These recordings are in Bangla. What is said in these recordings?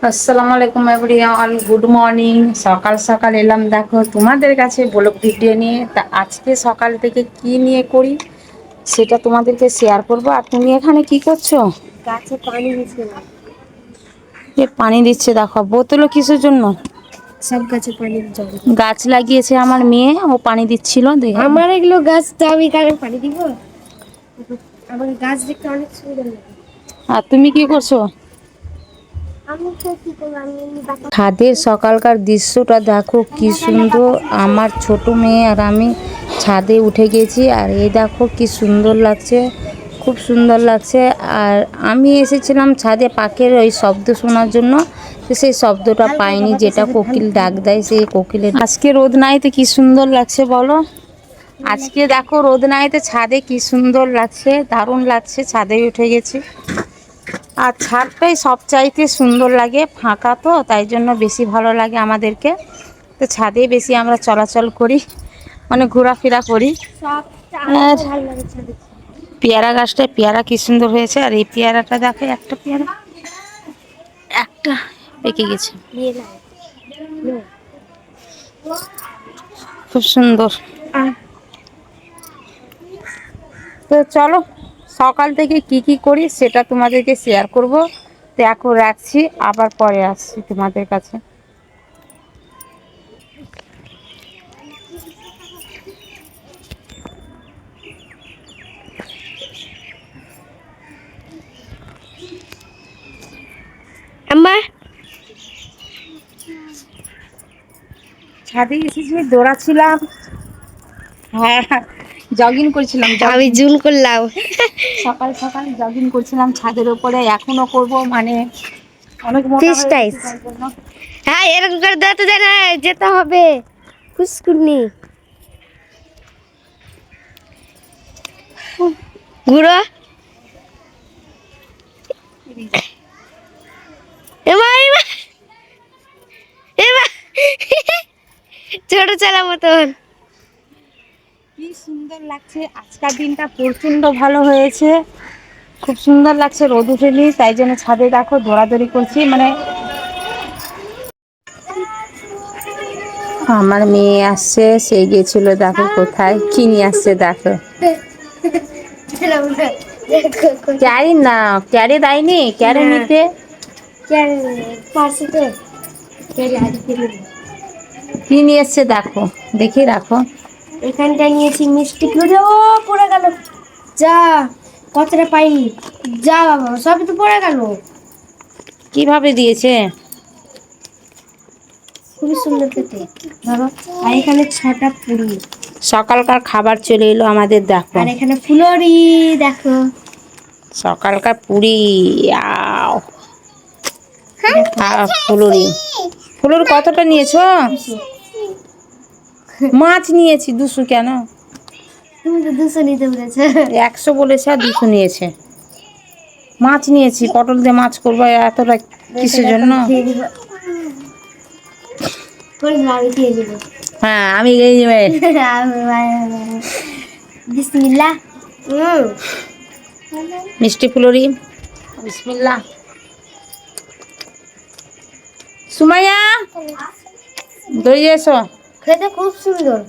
আসসালামু আলাইকুম এভরিওয়ান, গুড মর্নিং। সকাল সকাল এলাম দেখো তোমাদের কাছে ব্লগ ভিডিও নিয়ে। তা আজকে সকাল থেকে কি নিয়ে করি সেটা তোমাদেরকে শেয়ার করব। আর তুমি এখানে কি করছো? গাছে পানি দিচ্ছিলাম। যে পানি দিচ্ছে দেখো, বোতলও কিসের জন্য? সব গাছে পানি জল। গাছ লাগিয়েছে আমার মেয়ে, ও পানি দিচ্ছিল দেখে। আমার এগুলো গাছ তো আমি কারণ পানি দিব। আমার গাছ দেখতে অনেক সুন্দর লাগে। আর তুমি কি করছো? আমি তো কি করবো, আমি এমনি বাতাস ছাদের সকালকার দৃশ্যটা দেখো কি সুন্দর। আমার ছোট মেয়ে আর আমি ছাদে উঠে গেছি, আর এই দেখো কি সুন্দর লাগছে, খুব সুন্দর লাগছে। আর আমি এসেছিলাম ছাদে পাখির ওই শব্দ শোনার জন্য, তো সেই শব্দটা হালকা হালকা পাইনি, বাতাস যেটা আছে, কোকিল ঠান্ডা ডাক ঠান্ডা। দেয় সেই কোকিলের। আজকে রোদ নাইতে কি সুন্দর লাগছে বলো। আজকে দেখো রোদ নাইতে ছাদে কি সুন্দর লাগছে, দারুণ লাগছে। ছাদে উঠে গেছি, আর ছাদটাই সবচাইতে সুন্দর লাগে, ফাঁকা তো তাই জন্য বেশি ভালো লাগে আমাদেরকে। তো ছাদেই বেশি আমরা চলাচল করি, মানে ঘোরাফেরা করি। সবটা আর আমাকেও ভালো লাগে ছাদে। পেয়ারা গাছটায় পেয়ারা কি সুন্দর হয়েছে, আর এই পেয়ারাটা দেখো, একটা পেয়ারা একটা পেকে গেছে, নিয়ে নাও, নাও। খুব সুন্দর। আহ, তো চলো সকাল থেকে কি কি করি সেটা তোমাদেরকে শেয়ার করব। তো এখন রাখছি, আবার পরে আসছি তোমাদের কাছে। আম্মা ছাদে এসেছি, দৌড়াচ্ছিলাম, হ্যাঁ জগিং করছিলাম, আমি জগিং জুম করলাম। সকাল সকাল জগিং করছিলাম ছাদের উপরে, এখনো করব, মানে অনেক মোটা ফিস হয়ে টাইস। গেছি তাই জন্য। হ্যাঁ, এরকম করে দাঁড়াতে যায় না, যেতে হবে পুষ্কুনি। ঘুরো। এমা এমা এমা ছোট চালা মতন। কি সুন্দর লাগছে, আজকের দিনটা প্রচন্ড ভালো হয়েছে, খুব সুন্দর লাগছে। রোদ উঠেনি তাই জন্য ছাদে দেখো দৌড়াদৌড়ি করছি, মানে আমার মেয়ে আসছে, সে গেছিল দেখো কোথায়, কি নিয়ে আসছে দেখো। ক্যারি না, ক্যারি দেয়নি, ক্যারি না, নিতে। পারছি তো। কি নিয়ে এসছে দেখো, দেখি রাখো। এখানটা নিয়েছি মিষ্টি কুড়ো। ও পড়ে গেল, যা কতটা পাইনি। যা বাবা, সবই তো পড়ে গেল। কিভাবে দিয়েছে? খুবই সুন্দর খেতে, ধরো। আর এখানে 6টা পুরি। সকালকার খাবার চলে এলো আমাদের দেখো, আর এখানে ফুলরি দেখো। সকালকার পুরি। আও, দেখো। ফুলুরি, ফুলুরি কতটা নিয়েছো? 200। মাছ নিয়েছি 200 কেন? তুমি তো 200 নিতে বলেছো। 100 বলেছে আর 200 নিয়েছে। মাছ নিয়েছি, পটল দিয়ে মাছ করবো, এতটা কিসের জন্য? খেয়ে দিব। আমি খেয়ে দিব। হ্যাঁ আমি এই বিসমিল্লাহ। মিষ্টি ফুলুরি, বিসমিল্লাহ। সুমাইয়া দৌড়িয়ে এসো। খেতে খুব সুন্দর।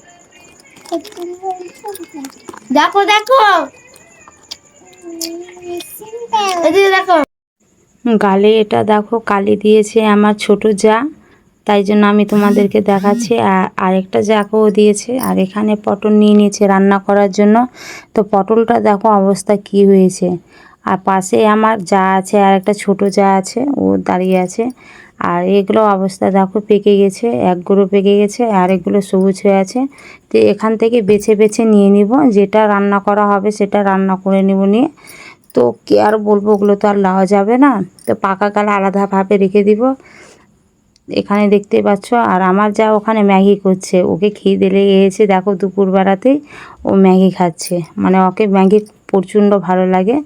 দেখো দেখো, এদিকে দেখো। গালে এটা দেখো কালি দিয়েছে আমার ছোট যা, তাই জন্য আমি তোমাদেরকে দেখাচ্ছি। আর আরেকটা জাকেও দিয়েছে। আর এখানে পটল নিয়ে নিয়েছে রান্না করার জন্য। তো পটলটা দেখো অবস্থা কি হয়েছে। আর পাশে আমার যা আছে, আর একটা ছোট যা আছে, ও দাঁড়িয়ে আছে। আর এগুলো অবস্থা দেখো পেকে গেছে, একগুলো পেকে গেছে, আর এগুলো সবুজ হয়ে আছে। তো এখান থেকে বেছে বেছে নিয়ে নিব, যেটা রান্না করা হবে সেটা রান্না করে নিব নিয়ে। তো কি আর বলবো, ওগুলো তো আর লাওয়া যাবে না, তো পাকা কালে আলাদাভাবে রেখে দিব। এখানে দেখতে পাচ্ছ। আর আমার যা ওখানে ম্যাগি করছে, ওকে খিদে লেগে গেছে দেখো, দুপুরবেলাতেই ও ম্যাগি খাচ্ছে, মানে ওকে ম্যাগি প্রচণ্ড ভালো লাগে।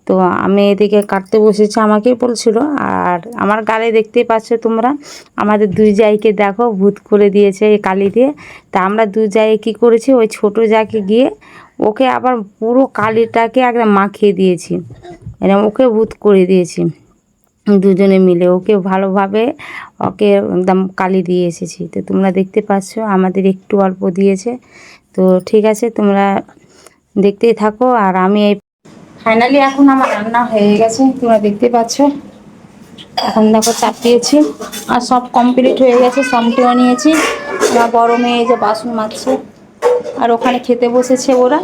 তো আমি এদিকে কাটতে বসেছি, আমাকেই বলছিল। আর আমার গালে দেখতেই পাচ্ছ তোমরা, আমাদের দুই জায়কে দেখো ভূত করে দিয়েছে এই কালি দিয়ে। তা আমরা দুই জায়গায় কী করেছি, ওই ছোটো যাকে গিয়ে ওকে আবার পুরো কালিটাকে একদম মাখিয়ে দিয়েছি, মানে ওকে ভূত করে দিয়েছি। দুজনে মিলে ওকে ভালোভাবে ওকে একদম কালি দিয়ে এসেছি। তো তোমরা দেখতে পাচ্ছ আমাদের একটু অল্প দিয়েছে। তো ঠিক আছে, তোমরা দেখতেই থাকো। আর আমি এই ফাইনালি এখন আমার রান্না হয়ে গেছে, তোমরা দেখতে পাচ্ছ। এখন দেখো চাপিয়েছি আর সব কমপ্লিট হয়ে গেছে, সামটেও নিয়েছি। আমার বড় মেয়ে যে বাসন মাজছে আর ওখানে খেতে বসেছে ওরা।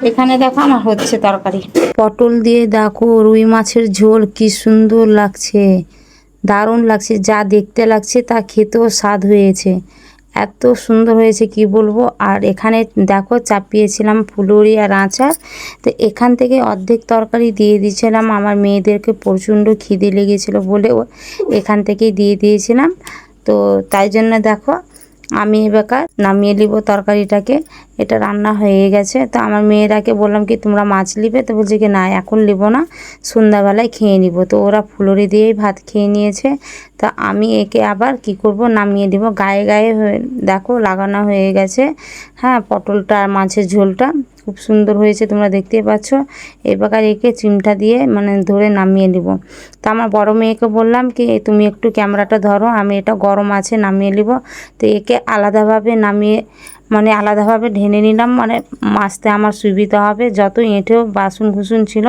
এখানে দেখো আমার হচ্ছে তরকারি পটল দিয়ে, দেখো রুই মাছের ঝোল কি সুন্দর লাগছে, দারুণ লাগছে। যা দেখতে লাগছে তা খেতেও স্বাদ হয়েছে, এত সুন্দর হয়েছে কি বলবো। আর এখানে দেখো চাপিয়েছিলাম ফুলুরি আর আচার। তো এখান থেকে অর্ধেক তরকারি দিয়ে দিয়েছিলাম, আমার মেয়েদেরকে প্রচণ্ড খিদে লেগেছিলো বলে এখান থেকেই দিয়ে দিয়েছিলাম। তো তাই জন্য দেখো আমি এবার নামিয়ে নিব তরকারিটাকে। এটা রান্না হয়ে গেছে। তো আমার মেয়েরাকে বললাম কি তোমরা মাছ নিবে, তো বলছে কি না এখন নিব না, সন্ধ্যাবেলায় খেয়ে নিব। তো ওরা ফুলুরি দিয়েই ভাত খেয়ে নিয়েছে। তা আমি একে আবার কি করব, নামিয়ে দিব। গায়ে গায়ে হয়ে দেখো লাগানো হয়ে গেছে। হ্যাঁ, পটলটা আর মাছের ঝোলটা খুব সুন্দর হয়েছে, তোমরা দেখতেই পাচ্ছ। এবার একে চিমটা দিয়ে মানে ধরে নামিয়ে নিব। তো আমার বড় মেয়েকে বললাম কি তুমি একটু ক্যামেরাটা ধরো, আমি এটা গরম আছে নামিয়ে নিব। তো একে আলাদাভাবে নামিয়ে মানে আলাদাভাবে ঢেলে নিলাম, মানে মাজতে আমার সুবিধা হবে। যত এঁটেও বাসন কুসুন ছিল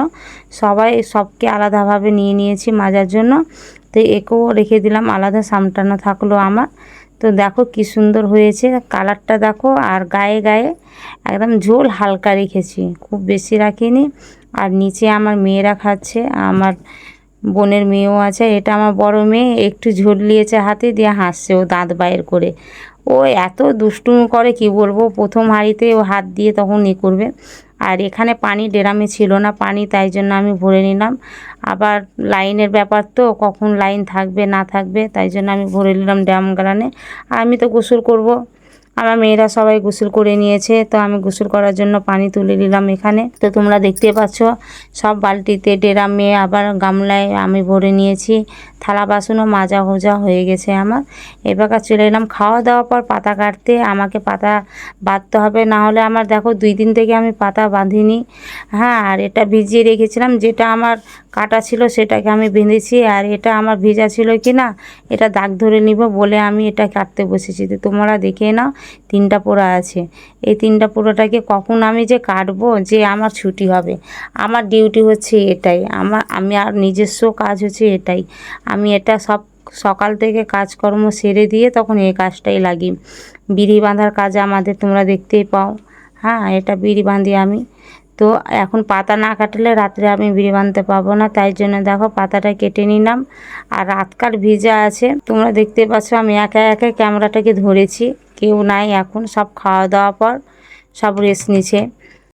সবকে আলাদাভাবে নিয়ে নিয়েছি মাজার জন্য। তো একেও রেখে দিলাম আলাদা, সামটানো থাকলো আমার। তো দেখো কি সুন্দর হয়েছে কালারটা দেখো। আর গায়ে গায়ে একদম ঝোল হালকা রেখেছি, খুব বেশি রাখিনি। আর নিচে আমার মেয়েরা খাচ্ছে, আমার বোনের মেয়েও আছে। এটা আমার বড় মেয়ে একটু ঝোল নিয়েছে হাতে দিয়ে হাসছে, ও দাঁত বাইর করে। ও এত দুষ্টুমি করে কি বলবো, প্রথম হাঁড়িতে ও হাত দিয়ে তখন করবে। আর এখানে পানি ড্রামে ছিল না পানি, তাই জন্য আমি ভরে নিলাম। আবার লাইনের ব্যাপার তো, কখন লাইন থাকবে না থাকবে, তাই জন্য আমি ভরে নিলাম ড্রাম গ্লানে। আর আমি তো গোসল করব, আমার মেয়েরা সবাই গোসল করে নিয়েছে। তো আমি গোসল করার জন্য পানি তুলে নিলাম এখানে। তো তোমরা দেখতে পাচ্ছ সব বালতিতে ড্রামে আবার গামলায় আমি ভরে নিয়েছি। থালা বাসনও মাজা হোজা হয়ে গেছে আমার। এবার চলে এলাম খাওয়া দাওয়ার পর পাতা কাটতে। আমাকে পাতা বাঁধতে হবে, না হলে আমার দেখো 2 দিন থেকে আমি পাতা বাঁধিনি। হ্যাঁ, আর এটা ভিজিয়ে রেখেছিলাম, যেটা আমার কাটা ছিল সেটাকে আমি বেঁধেছি। আর এটা আমার ভেজা ছিল কি না এটা দাগ ধরে নিব বলে আমি এটা কাটতে বসেছি। তো তোমরা দেখে নাও 3টা পোড়া আছে। এই 3টা পোড়াটাকে কখন আমি যে কাটবো, যে আমার ছুটি হবে। আমার ডিউটি হচ্ছে এটাই, আমি আর নিজস্ব কাজ হচ্ছে এটাই। আমি এটা সব সকাল থেকে কাজকর্ম সেরে দিয়ে তখন এই কাজটাই লাগি। বিড়ি বাঁধার কাজ আমাদের তোমরা দেখতেই পাও। হ্যাঁ, এটা বিড়ি বাঁধি আমি। তো এখন পাতা না কাটলে রাত্রে আমি বিড়ি বাঁধতে পারবো না, তাই জন্য দেখো পাতাটা কেটে নিলাম। আর রাতকার ভিজা আছে, তোমরা দেখতে পাচ্ছ আমি একা একা ক্যামেরাটাকে ধরেছি। কেউ নাই এখন, সব খাওয়া দাওয়া পর সব রেস্ট নিছে।